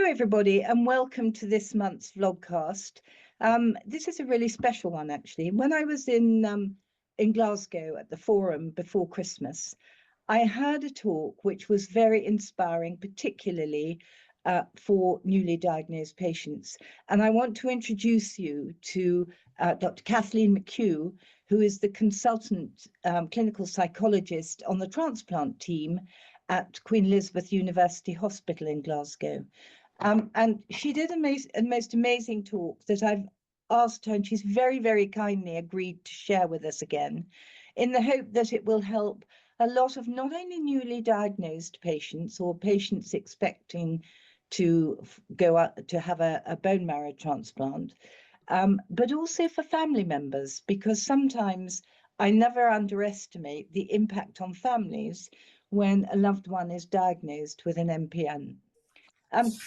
everybody, and welcome to this month's vlogcast. This is a really special one, actually. When I was in Glasgow at the forum before Christmas, I heard a talk which was very inspiring, particularly for newly diagnosed patients. And I want to introduce you to Dr. Kathleen McHugh, who is the consultant clinical psychologist on the transplant team at Queen Elizabeth University Hospital in Glasgow. And she did a most amazing talk that I've asked her, and she's very, very kindly agreed to share with us again, in the hope that it will help a lot of not only newly diagnosed patients or patients expecting to go out to have a bone marrow transplant, but also for family members, because sometimes I never underestimate the impact on families when a loved one is diagnosed with an MPN.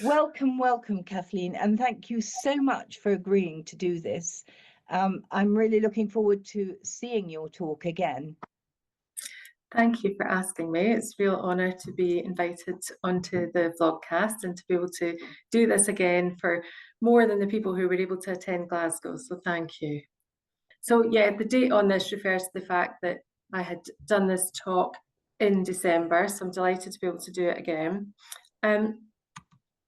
Welcome, Kathleen, and thank you so much for agreeing to do this. I'm really looking forward to seeing your talk again. Thank you for asking me. It's a real honour to be invited onto the vlogcast and to be able to do this again for more than the people who were able to attend Glasgow, so thank you. So yeah, the date on this refers to the fact that I had done this talk in December, so I'm delighted to be able to do it again.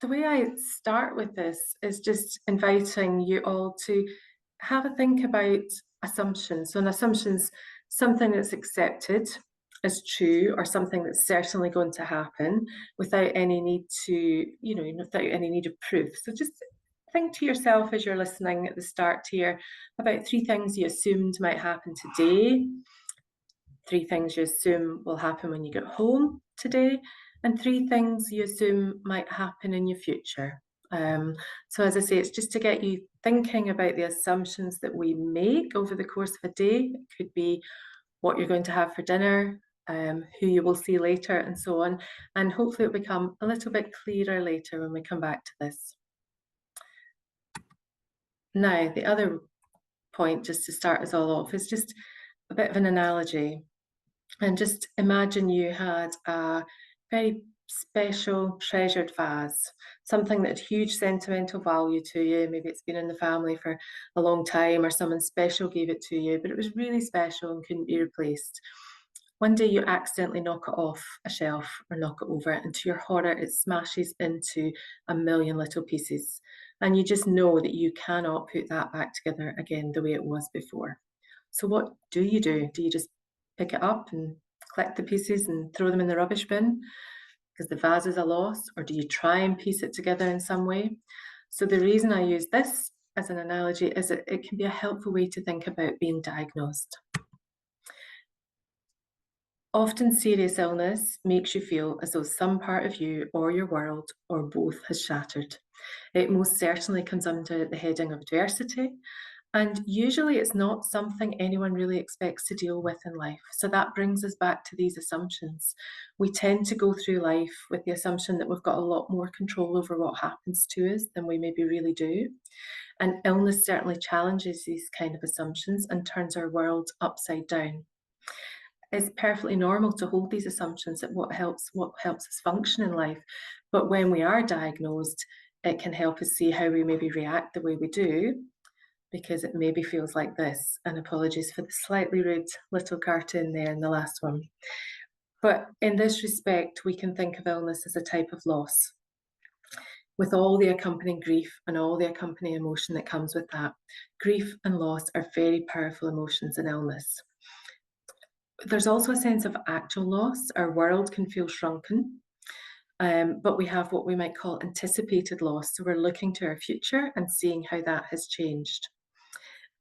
The way I start with this is just inviting you all to have a think about assumptions. So an assumption's something that's accepted as true, or something that's certainly going to happen without any need to, without any need of proof. So just think to yourself as you're listening at the start here about 3 things you assumed might happen today, 3 things you assume will happen when you get home today, and 3 things you assume might happen in your future. So as I say, it's just to get you thinking about the assumptions that we make over the course of a day. It could be what you're going to have for dinner, who you will see later, and so on. And hopefully it'll become a little bit clearer later when we come back to this. Now, the other point, just to start us all off, is just a bit of an analogy. And just imagine you had a very special, treasured vase, something that had huge sentimental value to you. Maybe it's been in the family for a long time, or someone special gave it to you, but it was really special and couldn't be replaced. One day you accidentally knock it off a shelf or knock it over, and to your horror, it smashes into a million little pieces. And you just know that you cannot put that back together again the way it was before. So what do? Do you just pick it up and collect the pieces and throw them in the rubbish bin because the vase is a loss, or do you try and piece it together in some way? So the reason I use this as an analogy is that it can be a helpful way to think about being diagnosed. Often serious illness makes you feel as though some part of you or your world or both has shattered. It most certainly comes under the heading of adversity, and usually it's not something anyone really expects to deal with in life. So that brings us back to these assumptions. We tend to go through life with the assumption that we've got a lot more control over what happens to us than we maybe really do. And illness certainly challenges these kind of assumptions and turns our world upside down. It's perfectly normal to hold these assumptions at what helps us function in life. But when we are diagnosed, it can help us see how we maybe react the way we do, because it maybe feels like this. And apologies for the slightly rude little cartoon there in the last one. But in this respect, we can think of illness as a type of loss, with all the accompanying grief and all the accompanying emotion that comes with that. Grief and loss are very powerful emotions in illness. There's also a sense of actual loss. Our world can feel shrunken, but we have what we might call anticipated loss. So we're looking to our future and seeing how that has changed.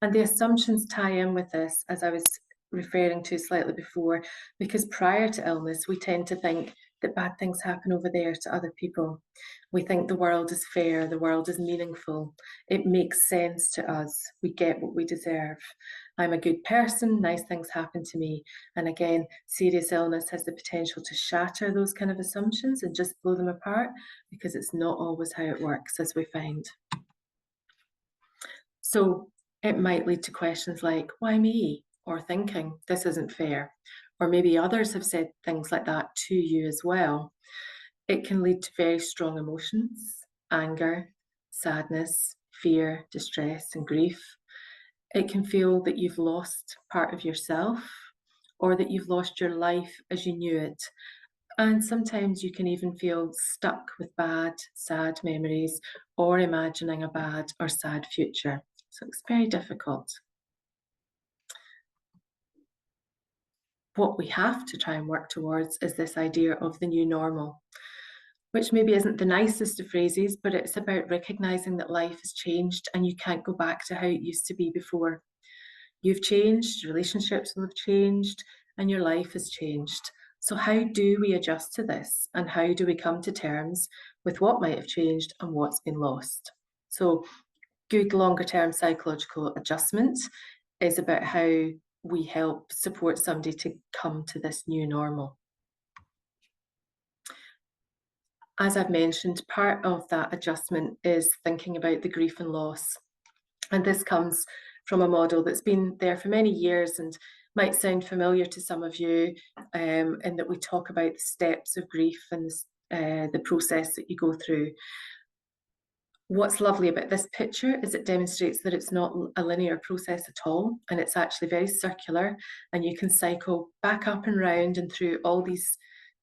And the assumptions tie in with this, as I was referring to slightly before, because prior to illness, we tend to think that bad things happen over there to other people. We think the world is fair, the world is meaningful, it makes sense to us, we get what we deserve. I'm a good person, nice things happen to me. And again, serious illness has the potential to shatter those kind of assumptions and just blow them apart, because it's not always how it works, as we find. So it might lead to questions like, why me? Or thinking, this isn't fair. Or maybe others have said things like that to you as well. It can lead to very strong emotions. anger, sadness, fear, distress, and grief. It can feel that you've lost part of yourself, or that you've lost your life as you knew it. And sometimes you can even feel stuck with bad, sad memories, or imagining a bad or sad future. So it's very difficult. What we have to try and work towards is this idea of the new normal, which maybe isn't the nicest of phrases, but it's about recognizing that life has changed and you can't go back to how it used to be before. You've changed, relationships will have changed, and your life has changed. So how do we adjust to this? And how do we come to terms with what might have changed and what's been lost? So good longer-term psychological adjustment is about how we help support somebody to come to this new normal. As I've mentioned, part of that adjustment is thinking about the grief and loss. And this comes from a model that's been there for many years and might sound familiar to some of you, in that we talk about the steps of grief and the process that you go through. What's lovely about this picture is it demonstrates that it's not a linear process at all, and it's actually very circular, and you can cycle back up and round and through all these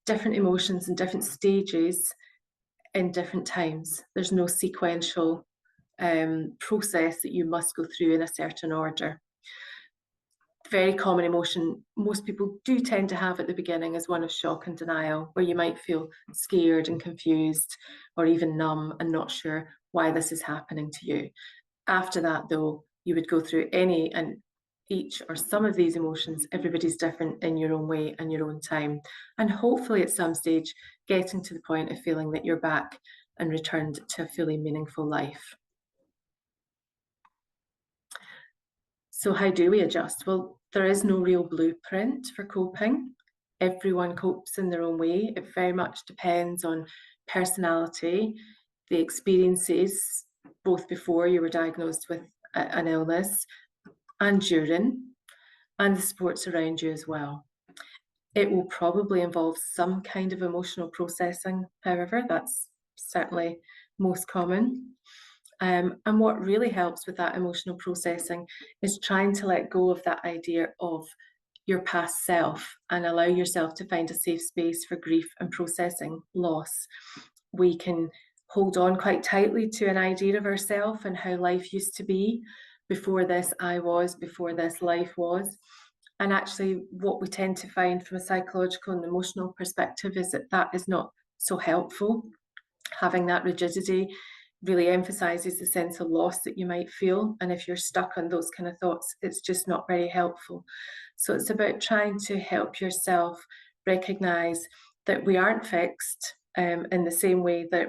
different emotions and different stages in different times. There's no sequential process that you must go through in a certain order. Very common emotion most people do tend to have at the beginning is one of shock and denial, where you might feel scared and confused or even numb and not sure why this is happening to you. After that, though, you would go through any and each or some of these emotions. Everybody's different in your own way and your own time, and hopefully at some stage getting to the point of feeling that you're back and returned to a fully meaningful life. So how do we adjust? Well, there is no real blueprint for coping. Everyone copes in their own way. It very much depends on personality, the experiences, both before you were diagnosed with an illness and during, and the supports around you as well. It will probably involve some kind of emotional processing, however, that's certainly most common. And what really helps with that emotional processing is trying to let go of that idea of your past self and allow yourself to find a safe space for grief and processing loss. We can hold on quite tightly to an idea of ourselves and how life used to be before this I was, before this life was. And actually what we tend to find from a psychological and emotional perspective is that that is not so helpful. Having that rigidity really emphasizes the sense of loss that you might feel, and if you're stuck on those kind of thoughts, it's just not very helpful. So it's about trying to help yourself recognize that we aren't fixed, in the same way that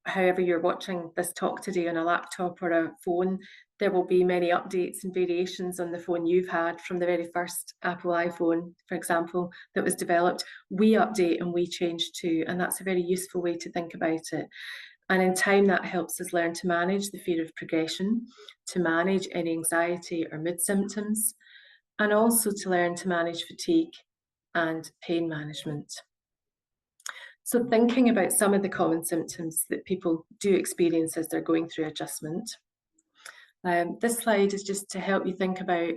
however you're watching this talk today on a laptop or a phone, there will be many updates and variations on the phone you've had from the very first Apple iPhone, for example, that was developed. We update and we change too, and that's a very useful way to think about it. And in time, that helps us learn to manage the fear of progression, to manage any anxiety or mood symptoms, and also to learn to manage fatigue and pain management. So thinking about some of the common symptoms that people do experience as they're going through adjustment. This slide is just to help you think about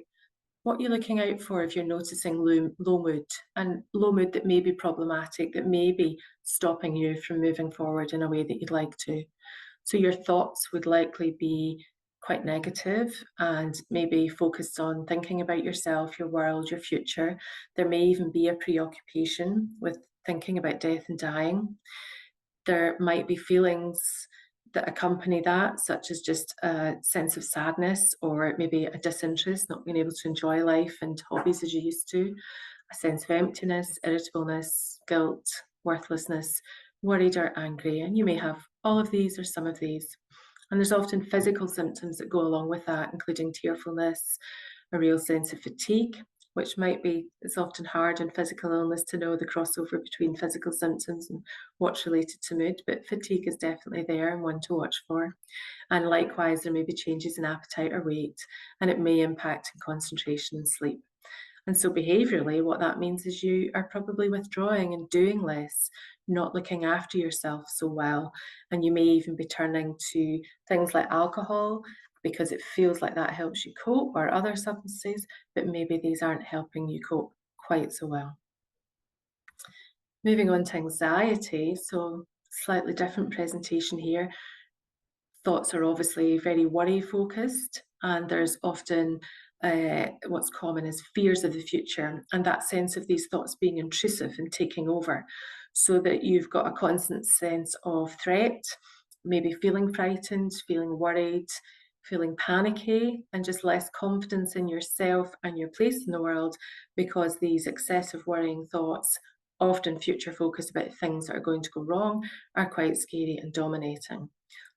what you're looking out for if you're noticing low mood, and low mood that may be problematic, that may be stopping you from moving forward in a way that you'd like to. So your thoughts would likely be quite negative and maybe focused on thinking about yourself, your world, your future. There may even be a preoccupation with thinking about death and dying. There might be feelings that accompany that, such as just a sense of sadness or maybe a disinterest, not being able to enjoy life and hobbies as you used to, a sense of emptiness, irritableness, guilt, worthlessness, worried or angry. And you may have all of these or some of these. And there's often physical symptoms that go along with that, including tearfulness, a real sense of fatigue, which might be, it's often hard in physical illness to know the crossover between physical symptoms and what's related to mood, but fatigue is definitely there and one to watch for. And likewise, there may be changes in appetite or weight, and it may impact in concentration and sleep. And so behaviourally, what that means is you are probably withdrawing and doing less, not looking after yourself so well. And you may even be turning to things like alcohol because it feels like that helps you cope, or other substances, but maybe these aren't helping you cope quite so well. Moving on to anxiety, so slightly different presentation here. Thoughts are obviously very worry focused, and there's often what's common is fears of the future, and that sense of these thoughts being intrusive and taking over, so that you've got a constant sense of threat, maybe feeling frightened, feeling worried, feeling panicky, and just less confidence in yourself and your place in the world, because these excessive worrying thoughts, often future focused about things that are going to go wrong, are quite scary and dominating.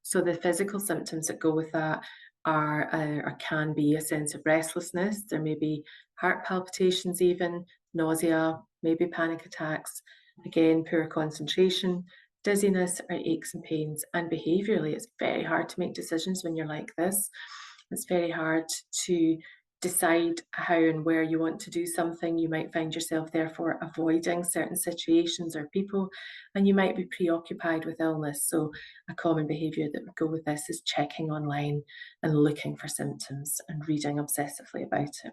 So the physical symptoms that go with that are or can be a sense of restlessness. There may be heart palpitations even, nausea, maybe panic attacks, again, poor concentration, dizziness or aches and pains. And behaviourally, it's very hard to make decisions when you're like this. It's very hard to decide how and where you want to do something. You might find yourself therefore avoiding certain situations or people, and you might be preoccupied with illness. So a common behaviour that would go with this is checking online and looking for symptoms and reading obsessively about it.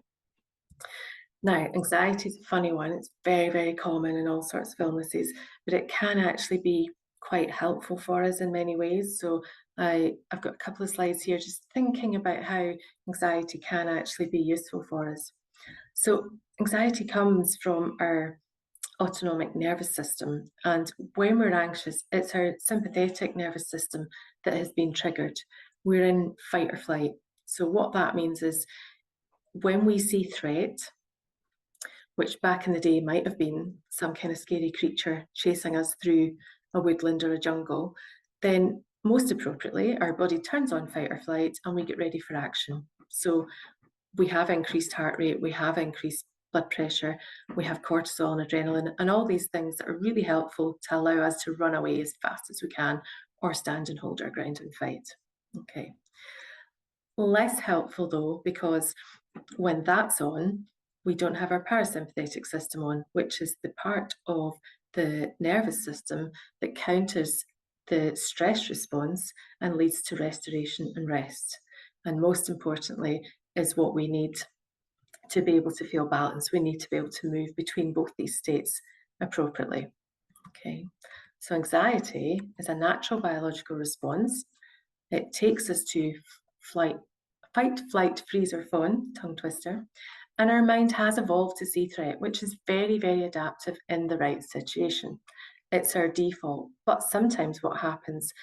Now, anxiety is a funny one. It's very, very common in all sorts of illnesses, but it can actually be quite helpful for us in many ways. So I've got a couple of slides here just thinking about how anxiety can actually be useful for us. So anxiety comes from our autonomic nervous system, and when we're anxious, it's our sympathetic nervous system that has been triggered. We're in fight or flight. So what that means is when we see threat, which back in the day might have been some kind of scary creature chasing us through a woodland or a jungle, then most appropriately, our body turns on fight or flight and we get ready for action. So we have increased heart rate, we have increased blood pressure, we have cortisol and adrenaline, and all these things that are really helpful to allow us to run away as fast as we can or stand and hold our ground and fight. Okay. Less helpful though, because when that's on, we don't have our parasympathetic system on, which is the part of the nervous system that counters the stress response and leads to restoration and rest. And most importantly, is what we need to be able to feel balanced. We need to be able to move between both these states appropriately. Okay, so anxiety is a natural biological response. It takes us to fight, flight, freeze, or fawn, tongue twister. And our mind has evolved to see threat, which is very, very adaptive in the right situation. It's our default. But sometimes what happens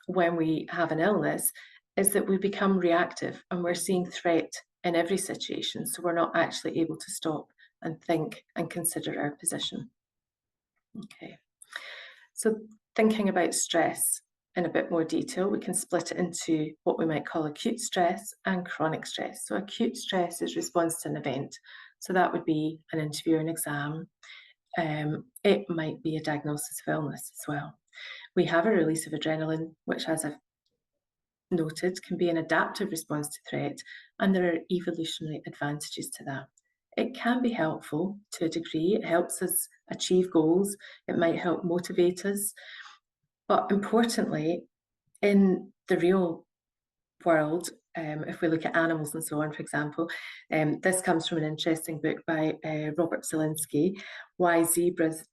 when we have an illness is that we become reactive and we're seeing threat in every situation. So we're not actually able to stop and think and consider our position. Okay. So thinking about stress in a bit more detail, we can split it into what we might call acute stress and chronic stress. So acute stress is response to an event. So that would be an interview or an exam. It might be a diagnosis of illness as well. We have a release of adrenaline, which, as I've noted, can be an adaptive response to threat, and there are evolutionary advantages to that. It can be helpful to a degree. It helps us achieve goals. It might help motivate us. But importantly, in the real world, if we look at animals and so on, for example, this comes from an interesting book by Robert Zielinski, Why Zebras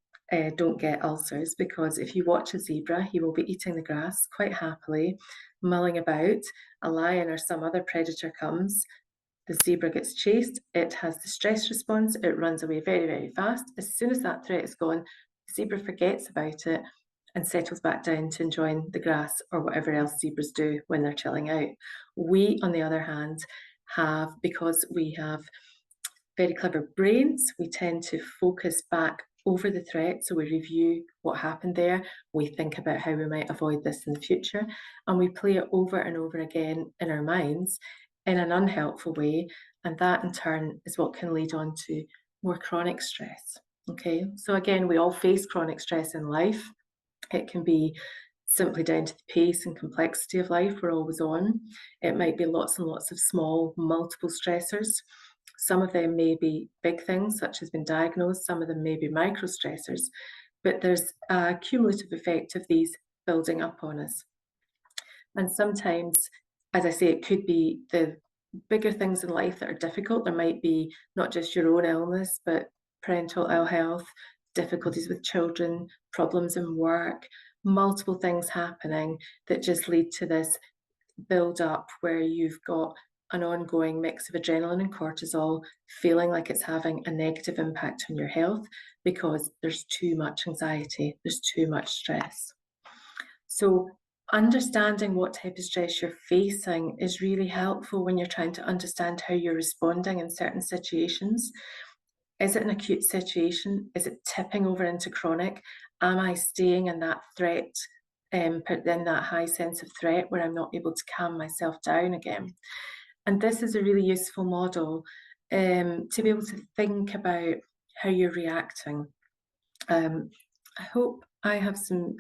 Don't Get Ulcers, because if you watch a zebra, he will be eating the grass quite happily, mulling about. A lion or some other predator comes, the zebra gets chased, it has the stress response, it runs away very, very fast. As soon as that threat is gone, the zebra forgets about it and settles back down to enjoying the grass or whatever else zebras do when they're chilling out. We, on the other hand, have, because we have very clever brains, we tend to focus back over the threat. So we review what happened there, we think about how we might avoid this in the future, and we play it over and over again in our minds in an unhelpful way, and that in turn is what can lead on to more chronic stress. Okay, so again, we all face chronic stress in life. It can be simply down to the pace and complexity of life we're always on. It might be lots and lots of small, multiple stressors. Some of them may be big things, such as being diagnosed, some of them may be micro stressors, but there's a cumulative effect of these building up on us. And sometimes, as I say, it could be the bigger things in life that are difficult. There might be not just your own illness, but parental ill health, difficulties with children, problems in work, multiple things happening that just lead to this build up where you've got an ongoing mix of adrenaline and cortisol, feeling like it's having a negative impact on your health because there's too much anxiety, there's too much stress. So understanding what type of stress you're facing is really helpful when you're trying to understand how you're responding in certain situations. Is it an acute situation? Is it tipping over into chronic? Am I staying in that threat, in that high sense of threat where I'm not able to calm myself down again? And this is a really useful model to be able to think about how you're reacting. I hope I have some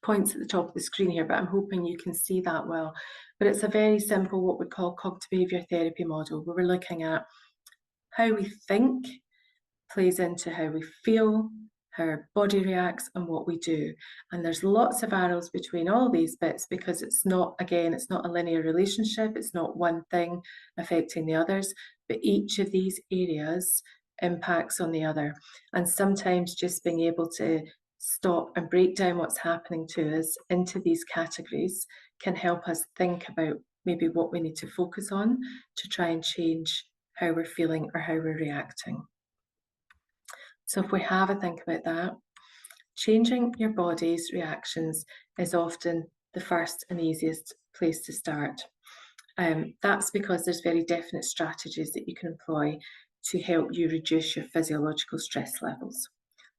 points at the top of the screen here, but I'm hoping you can see that well. But it's a very simple, what we call cognitive behaviour therapy model, where we're looking at how we think plays into how we feel, how our body reacts, and what we do. And there's lots of arrows between all these bits because it's not, again, it's not a linear relationship. It's not one thing affecting the others, but each of these areas impacts on the other. And sometimes just being able to stop and break down what's happening to us into these categories can help us think about maybe what we need to focus on to try and change how we're feeling or how we're reacting. So if we have a think about that, changing your body's reactions is often the first and easiest place to start. That's because there's very definite strategies that you can employ to help you reduce your physiological stress levels.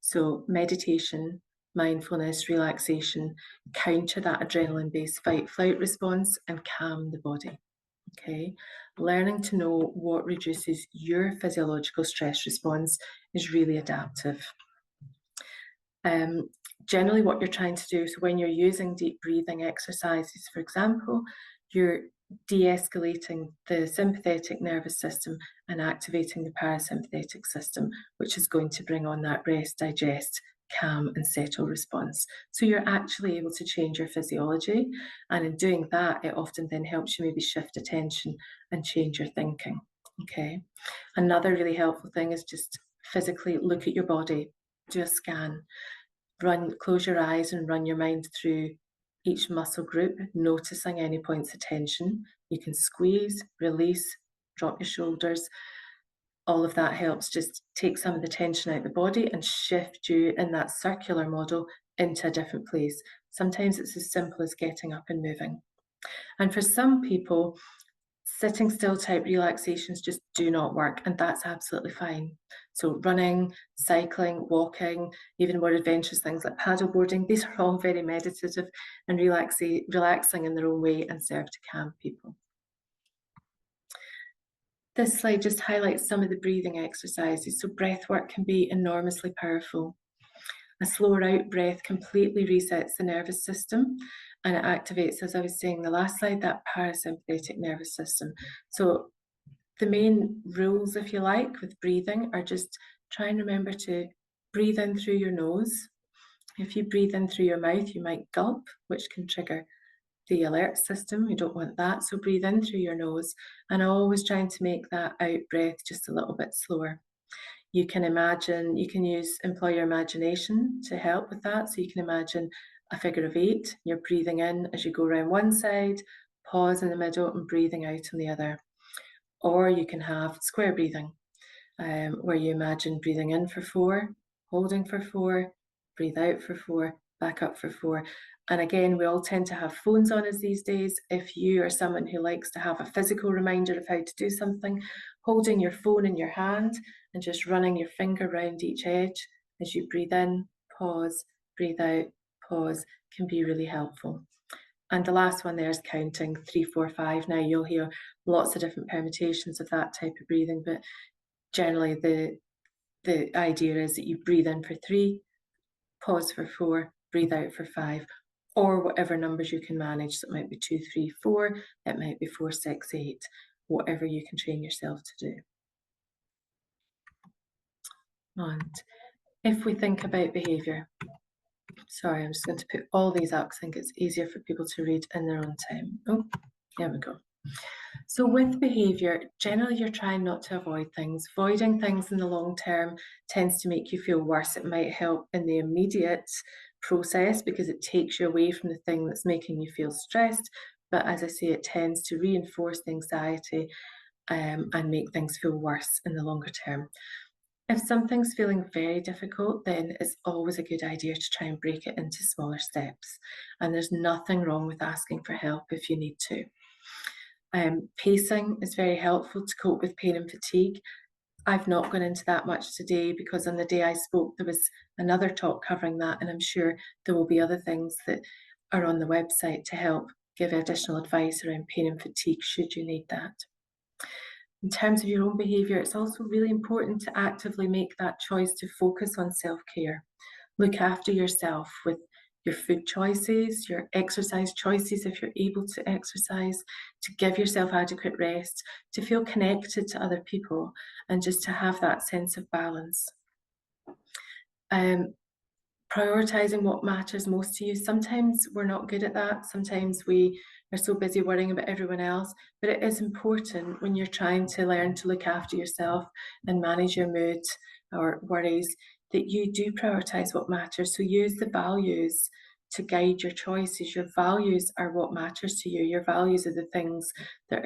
So meditation, mindfulness, relaxation, counter that adrenaline-based fight-flight response and calm the body. Okay, learning to know what reduces your physiological stress response is really adaptive. Generally what you're trying to do, so when you're using deep breathing exercises, for example, you're de-escalating the sympathetic nervous system and activating the parasympathetic system, which is going to bring on that rest, digest, calm and settle response. So you're actually able to change your physiology, and in doing that it often then helps you maybe shift attention and change your thinking. Okay, another really helpful thing is just physically look at your body, do a scan, close your eyes and run your mind through each muscle group, noticing any points of tension. You can squeeze, release, drop your shoulders. All of that helps just take some of the tension out of the body and shift you in that circular model into a different place. Sometimes it's as simple as getting up and moving. And for some people, sitting still type relaxations just do not work, and that's absolutely fine. So running, cycling, walking, even more adventurous things like paddleboarding, these are all very meditative and relaxing in their own way and serve to calm people. This slide just highlights some of the breathing exercises. So breathwork can be enormously powerful. A slower out breath completely resets the nervous system, and it activates, as I was saying in the last slide, that parasympathetic nervous system. So the main rules, if you like, with breathing are just try and remember to breathe in through your nose. If you breathe in through your mouth, you might gulp, which can trigger the alert system. We don't want that. So breathe in through your nose, and always trying to make that out breath just a little bit slower. You can imagine, you can employ your imagination to help with that. So you can imagine a figure of 8. You're breathing in as you go around one side, pause in the middle and breathing out on the other. Or you can have square breathing, where you imagine breathing in for 4, holding for 4, breathe out for 4, back up for 4. And again, we all tend to have phones on us these days. If you are someone who likes to have a physical reminder of how to do something, holding your phone in your hand and just running your finger around each edge as you breathe in, pause, breathe out, pause, can be really helpful. And the last one there is counting 3, 4, 5. Now you'll hear lots of different permutations of that type of breathing, but generally the idea is that you breathe in for 3, pause for 4, breathe out for 5, or whatever numbers you can manage. So it might be 2, 3, 4, it might be 4, 6, 8, whatever you can train yourself to do. And if we think about behaviour, sorry, I'm just going to put all these up because I think it's easier for people to read in their own time. Oh, here we go. So with behaviour, generally you're trying not to avoid things. Avoiding things in the long term tends to make you feel worse. It might help in the immediate process because it takes you away from the thing that's making you feel stressed. But as I say, it tends to reinforce the anxiety and make things feel worse in the longer term. If something's feeling very difficult, then it's always a good idea to try and break it into smaller steps. And there's nothing wrong with asking for help if you need to. Pacing is very helpful to cope with pain and fatigue. I've not gone into that much today because on the day I spoke, there was another talk covering that, and I'm sure there will be other things that are on the website to help give additional advice around pain and fatigue should you need that. In terms of your own behaviour, it's also really important to actively make that choice to focus on self-care. Look after yourself with your food choices, your exercise choices if you're able to exercise, to give yourself adequate rest, to feel connected to other people, and just to have that sense of balance. Prioritising what matters most to you. Sometimes we're not good at that. Sometimes we are so busy worrying about everyone else, but it is important when you're trying to learn to look after yourself and manage your mood or worries that you do prioritise what matters. So use the values to guide your choices. Your values are what matters to you. Your values are the things that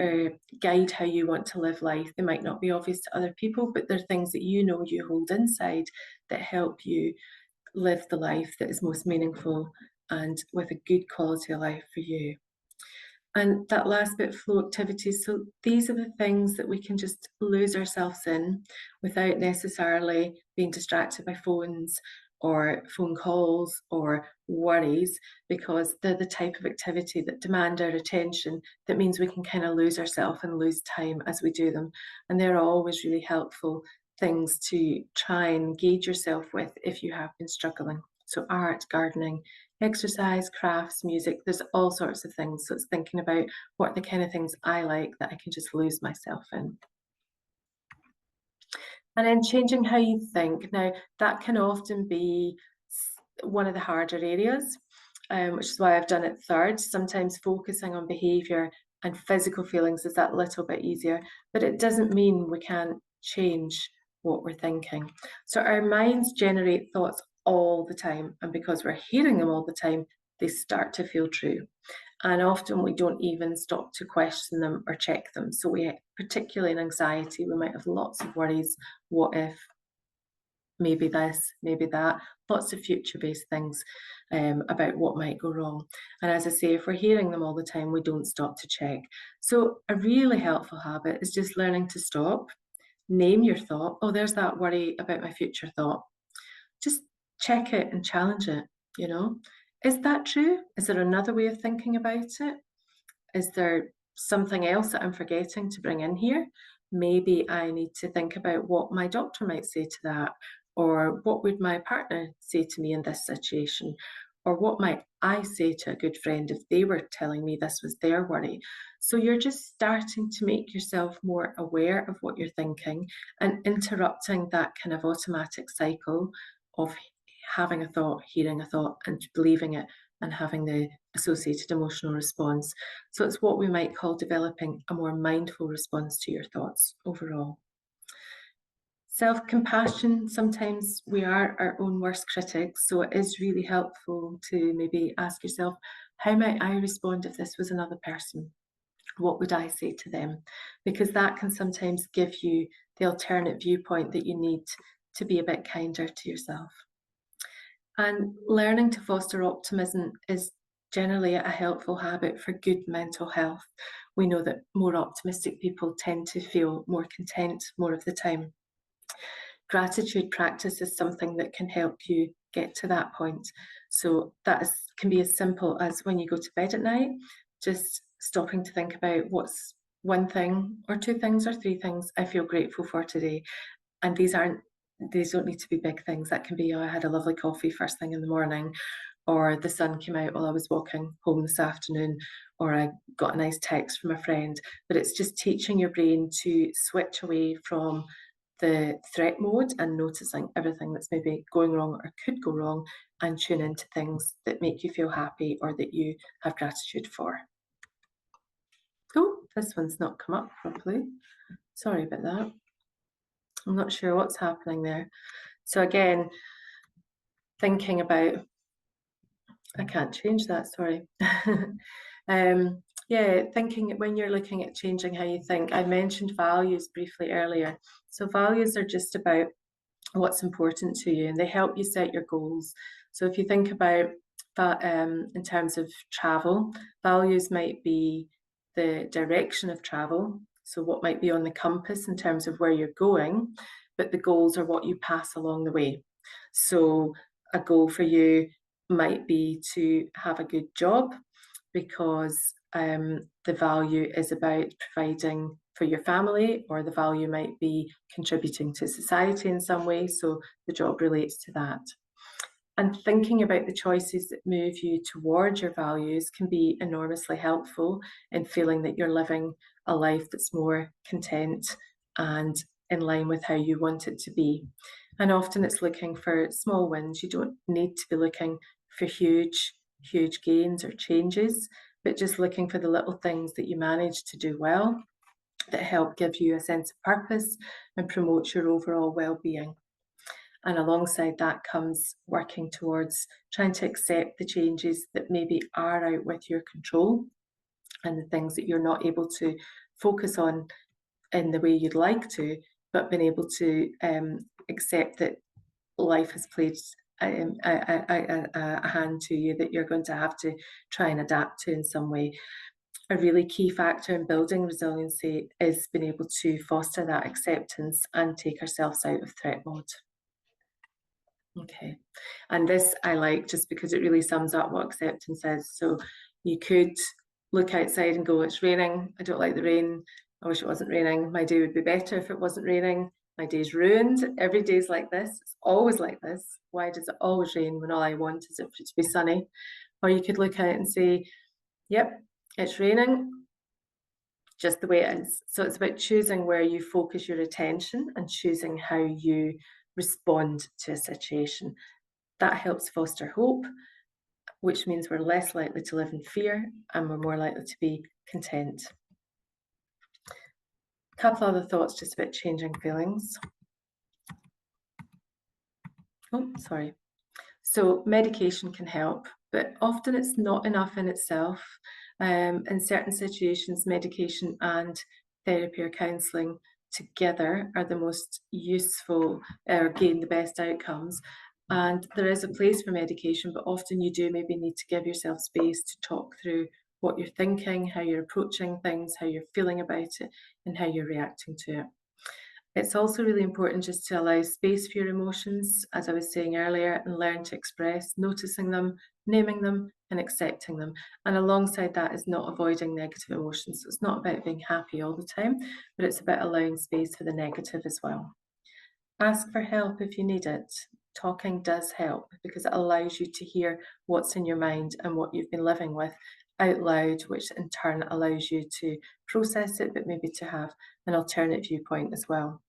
guide how you want to live life. They might not be obvious to other people, but they're things that you know you hold inside that help you live the life that is most meaningful and with a good quality of life for you. And that last bit, flow activities. So these are the things that we can just lose ourselves in without necessarily being distracted by phones or phone calls or worries, because they're the type of activity that demand our attention. That means we can kind of lose ourselves and lose time as we do them. And they're always really helpful things to try and engage yourself with if you have been struggling. So art, gardening, exercise, crafts, music, there's all sorts of things. So it's thinking about what are the kind of things I like that I can just lose myself in. And then changing how you think. Now, that can often be one of the harder areas, which is why I've done it third. Sometimes focusing on behaviour and physical feelings is that little bit easier, but it doesn't mean we can't change what we're thinking. So our minds generate thoughts all the time, and because we're hearing them all the time, they start to feel true. And often we don't even stop to question them or check them. So we, particularly in anxiety, we might have lots of worries. What if? Maybe this, maybe that, lots of future-based things about what might go wrong. And as I say, if we're hearing them all the time, we don't stop to check. So a really helpful habit is just learning to stop, name your thought. Oh, there's that worry about my future thought. Just check it and challenge it, you know. Is that true? Is there another way of thinking about it? Is there something else that I'm forgetting to bring in here? Maybe I need to think about what my doctor might say to that, or what would my partner say to me in this situation, or what might I say to a good friend if they were telling me this was their worry. So you're just starting to make yourself more aware of what you're thinking and interrupting that kind of automatic cycle of having a thought, hearing a thought, and believing it, and having the associated emotional response. So it's what we might call developing a more mindful response to your thoughts overall. Self-compassion, sometimes we are our own worst critics, so it is really helpful to maybe ask yourself, how might I respond if this was another person? What would I say to them? Because that can sometimes give you the alternate viewpoint that you need to be a bit kinder to yourself. And learning to foster optimism is generally a helpful habit for good mental health. We know that more optimistic people tend to feel more content more of the time. Gratitude practice is something that can help you get to that point. So that can be as simple as when you go to bed at night, just stopping to think about what's one thing or two things or three things I feel grateful for today. And these don't need to be big things. That can be, oh, I had a lovely coffee first thing in the morning, or the sun came out while I was walking home this afternoon, or I got a nice text from a friend. But it's just teaching your brain to switch away from the threat mode and noticing everything that's maybe going wrong or could go wrong, and tune into things that make you feel happy or that you have gratitude for. Oh, this one's not come up properly. Sorry about that. I'm not sure what's happening there. So again, thinking about, I can't change that, sorry. Yeah, thinking when you're looking at changing how you think, I mentioned values briefly earlier. So values are just about what's important to you, and they help you set your goals. So if you think about that in terms of travel, values might be the direction of travel, so what might be on the compass in terms of where you're going, but the goals are what you pass along the way. So a goal for you might be to have a good job, because the value is about providing for your family, or the value might be contributing to society in some way, so the job relates to that. And thinking about the choices that move you towards your values can be enormously helpful in feeling that you're living a life that's more content and in line with how you want it to be. And often it's looking for small wins. You don't need to be looking for huge gains or changes, but just looking for the little things that you manage to do well that help give you a sense of purpose and promote your overall well-being. And alongside that comes working towards trying to accept the changes that maybe are out with your control, and the things that you're not able to focus on in the way you'd like to, but being able to accept that life has played a hand to you that you're going to have to try and adapt to in some way. A really key factor in building resiliency is being able to foster that acceptance and take ourselves out of threat mode. Okay, and this I like just because it really sums up what acceptance is. So you could look outside and go, it's raining, I don't like the rain, I wish it wasn't raining, my day would be better if it wasn't raining, my day's ruined, every day's like this, it's always like this, why does it always rain when all I want is it for it to be sunny? Or you could look out and say, yep, it's raining, just the way it is. So it's about choosing where you focus your attention and choosing how you respond to a situation. That helps foster hope, which means we're less likely to live in fear and we're more likely to be content. A couple other thoughts just about changing feelings. Oh, sorry. So medication can help, but often it's not enough in itself. In certain situations, medication and therapy or counselling together are the most useful or gain the best outcomes. And there is a place for medication, but often you do maybe need to give yourself space to talk through what you're thinking, how you're approaching things, how you're feeling about it, and how you're reacting to it. It's also really important just to allow space for your emotions, as I was saying earlier, and learn to express, noticing them, naming them, and accepting them. And alongside that is not avoiding negative emotions. So it's not about being happy all the time, but it's about allowing space for the negative as well. Ask for help if you need it. Talking does help because it allows you to hear what's in your mind and what you've been living with out loud, which in turn allows you to process it, but maybe to have an alternate viewpoint as well.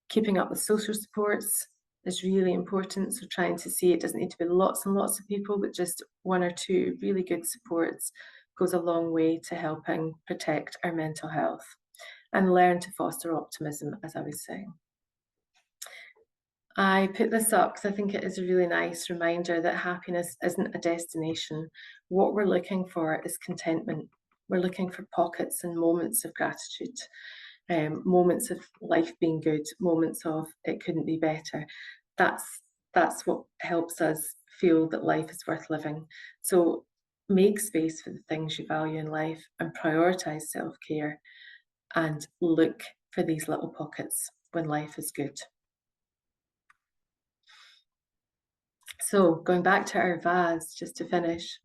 Keeping up with social supports is really important. So trying to see, it doesn't need to be lots and lots of people, but just one or two really good supports goes a long way to helping protect our mental health. And learn to foster optimism, as I was saying. I put this up because I think it is a really nice reminder that happiness isn't a destination. What we're looking for is contentment. We're looking for pockets and moments of gratitude, moments of life being good, moments of it couldn't be better. That's what helps us feel that life is worth living. So make space for the things you value in life and prioritise self-care and look for these little pockets when life is good. So going back to our vase, just to finish,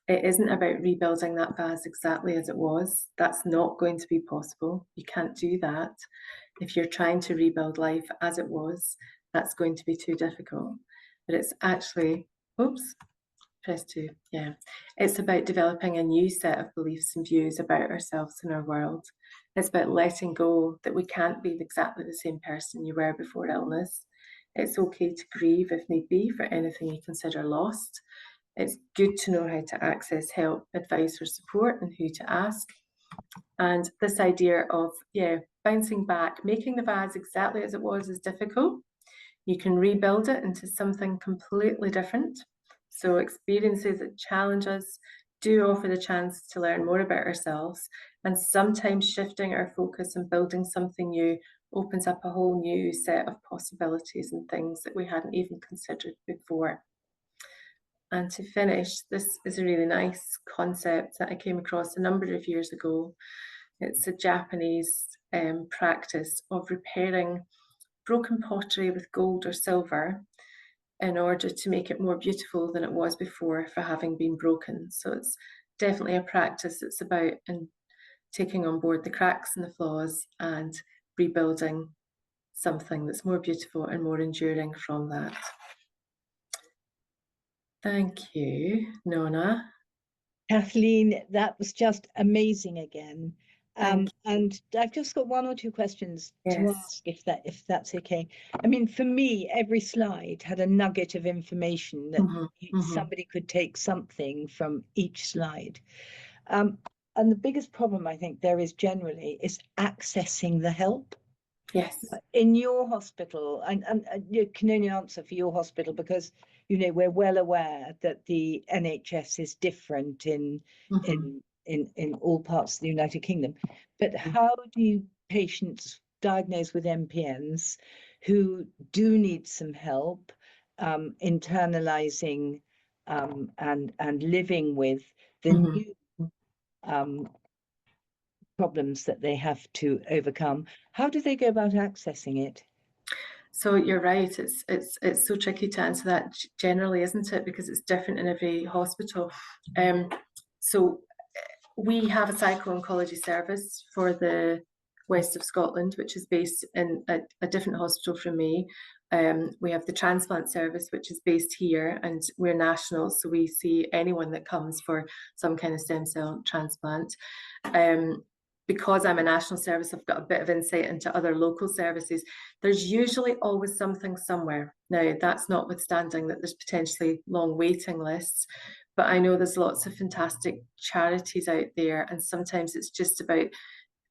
it isn't about rebuilding that vase exactly as it was. That's not going to be possible. You can't do that. If you're trying to rebuild life as it was, that's going to be too difficult. But it's actually, Press 2, yeah. It's about developing a new set of beliefs and views about ourselves and our world. It's about letting go that we can't be exactly the same person you were before illness. It's okay to grieve if need be for anything you consider lost. It's good to know how to access help, advice, or support and who to ask. And this idea of, bouncing back, making the vase exactly as it was is difficult. You can rebuild it into something completely different. So experiences that challenge us do offer the chance to learn more about ourselves, and sometimes shifting our focus and building something new opens up a whole new set of possibilities and things that we hadn't even considered before. And to finish, this is a really nice concept that I came across a number of years ago. It's a Japanese practice of repairing broken pottery with gold or silver in order to make it more beautiful than it was before for having been broken. So it's definitely a practice that's about taking on board the cracks and the flaws and rebuilding something that's more beautiful and more enduring from that. Thank you, Nona. Kathleen, that was just amazing again. Thank And I've just got one or two questions to Yes. ask, if that's okay. I mean, for me, every slide had a nugget of information that somebody could take something from each slide. And the biggest problem I think there is generally is accessing the help. Yes. In your hospital, and you can only answer for your hospital because we're well aware that the NHS is different in all parts of the United Kingdom. But how do patients diagnosed with MPNs who do need some help internalizing and living with the new problems that they have to overcome, how do they go about accessing it? So you're right. It's so tricky to answer that generally, isn't it? Because it's different in every hospital. So we have a psycho-oncology service for the west of Scotland, which is based in a different hospital from me. We have the transplant service, which is based here, and we're national, so we see anyone that comes for some kind of stem cell transplant. Because I'm a national service, I've got a bit of insight into other local services. There's usually always something somewhere. Now, that's notwithstanding that there's potentially long waiting lists, but I know there's lots of fantastic charities out there, and sometimes it's just about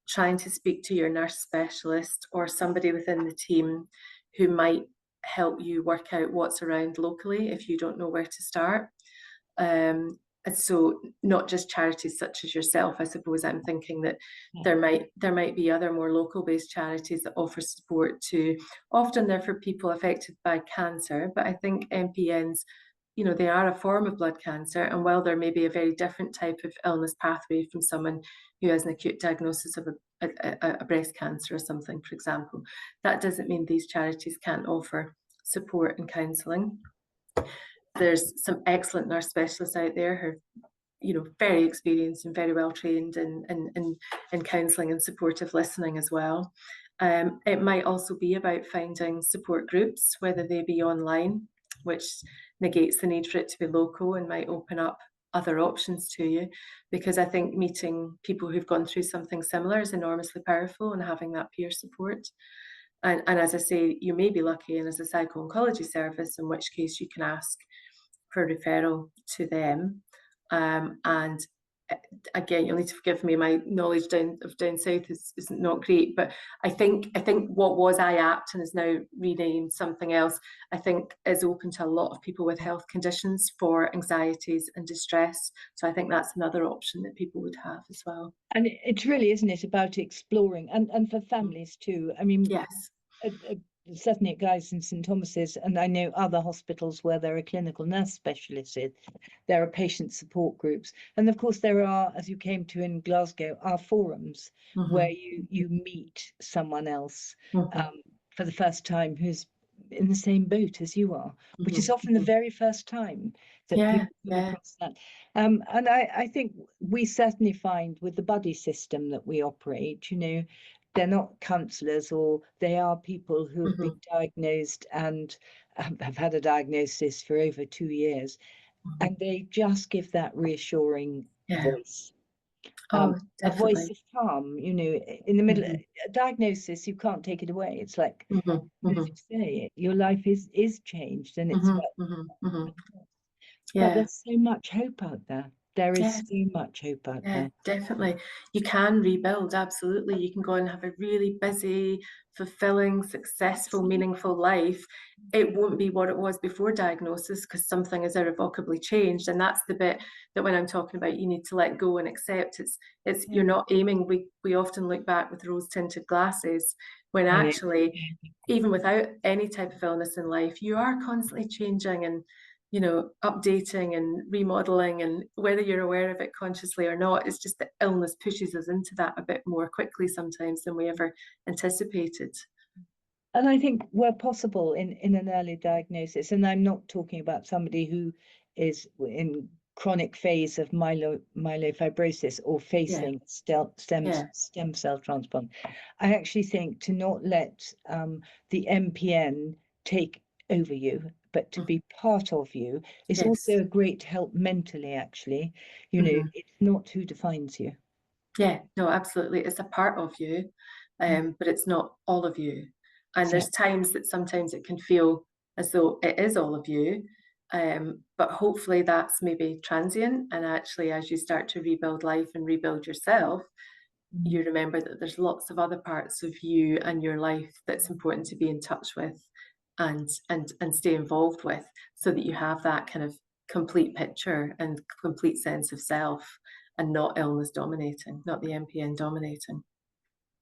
trying to speak to your nurse specialist or somebody within the team who might help you work out what's around locally if you don't know where to start. And so not just charities such as yourself, I suppose I'm thinking that there might be other more local based charities that offer support too. Often they're for people affected by cancer, but I think MPNs, they are a form of blood cancer. And while there may be a very different type of illness pathway from someone who has an acute diagnosis of a breast cancer or something, for example, that doesn't mean these charities can't offer support and counselling. There's some excellent nurse specialists out there who are, very experienced and very well trained in counselling and supportive listening as well. It might also be about finding support groups, whether they be online, which negates the need for it to be local and might open up other options to you, because I think meeting people who've gone through something similar is enormously powerful, and having that peer support. And as I say, you may be lucky and as a psycho-oncology service, in which case you can ask for referral to them. And again, you'll need to forgive me, my knowledge down south is not great, but I think what was IAPT and is now renamed something else, I think is open to a lot of people with health conditions for anxieties and distress. So I think that's another option that people would have as well. And it's really, isn't it, about exploring and for families too. I mean, yes. Certainly at Guy's and St Thomas's, and I know other hospitals where there are clinical nurse specialists, there are patient support groups, and of course there are, as you came to in Glasgow, are forums where you meet someone else for the first time who's in the same boat as you are, which is often the very first time that people come across that. And I think we certainly find with the buddy system that we operate, they're not counsellors, or they are people who have been diagnosed and have had a diagnosis for over 2 years. and they just give that reassuring Yeah. voice. Oh, A voice definitely. of calm, you know, in the middle of a diagnosis, you can't take it away. It's like, as you say, your life is changed, and it's but Yeah. there's so much hope out there. There is Yes. so much hope out Yeah, there. definitely. You can rebuild, absolutely. You can go and have a really busy, fulfilling, successful, meaningful life. It won't be what it was before diagnosis because something is irrevocably changed. And that's the bit that when I'm talking about you need to let go and accept. It's you're not aiming. We often look back with rose-tinted glasses when I know. actually, even without any type of illness in life, you are constantly changing and updating and remodeling, and whether you're aware of it consciously or not, it's just that illness pushes us into that a bit more quickly sometimes than we ever anticipated. And I think where possible in an early diagnosis, and I'm not talking about somebody who is in chronic phase of myelofibrosis or Yeah, facing stem cell transplant, I actually think to not let the MPN take over you, but to be part of you is yes, also a great help mentally, actually. You know, it's not who defines you. yeah, no, absolutely. It's a part of you, but it's not all of you. And there's Exactly. times that sometimes it can feel as though it is all of you, but hopefully that's maybe transient. And actually, as you start to rebuild life and rebuild yourself, you remember that there's lots of other parts of you and your life that's important to be in touch with and stay involved with, so that you have that kind of complete picture and complete sense of self, and not illness dominating, not the MPN dominating.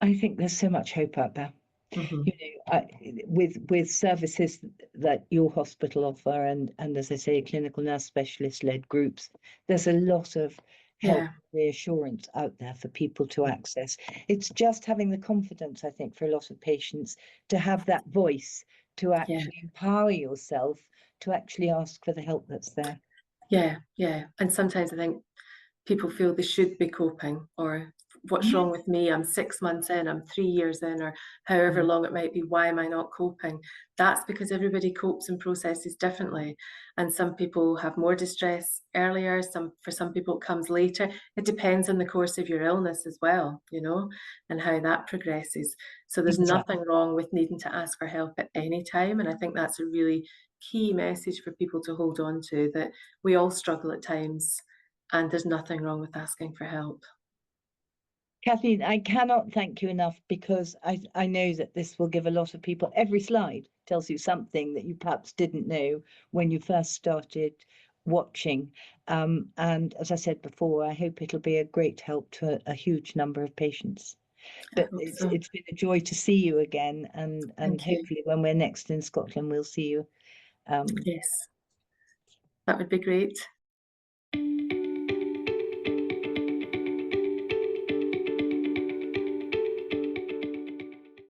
I think there's so much hope out there. Mm-hmm. You know, with services that your hospital offer, and as I say, clinical nurse specialist led groups, there's a lot of help, Yeah, reassurance out there for people to access. It's just having the confidence, I think, for a lot of patients to have that voice to yeah, actually empower yourself to actually ask for the help that's there. yeah, yeah. And sometimes I think people feel they should be coping, or what's wrong Yes. with me? I'm 6 months in, I'm 3 years in, or however long it might be. Why am I not coping? That's because everybody copes and processes differently. And some people have more distress earlier, for some people it comes later. It depends on the course of your illness as well, and how that progresses. So there's Exactly. nothing wrong with needing to ask for help at any time. And I think that's a really key message for people to hold on to, that we all struggle at times, and there's nothing wrong with asking for help. Kathleen, I cannot thank you enough, because I know that this will give a lot of people, every slide tells you something that you perhaps didn't know when you first started watching. And as I said before, I hope it'll be a great help to a huge number of patients. I But hope so. it's been a joy to see you again, and Thank you. hopefully when we're next in Scotland, we'll see you. Yes, that would be great.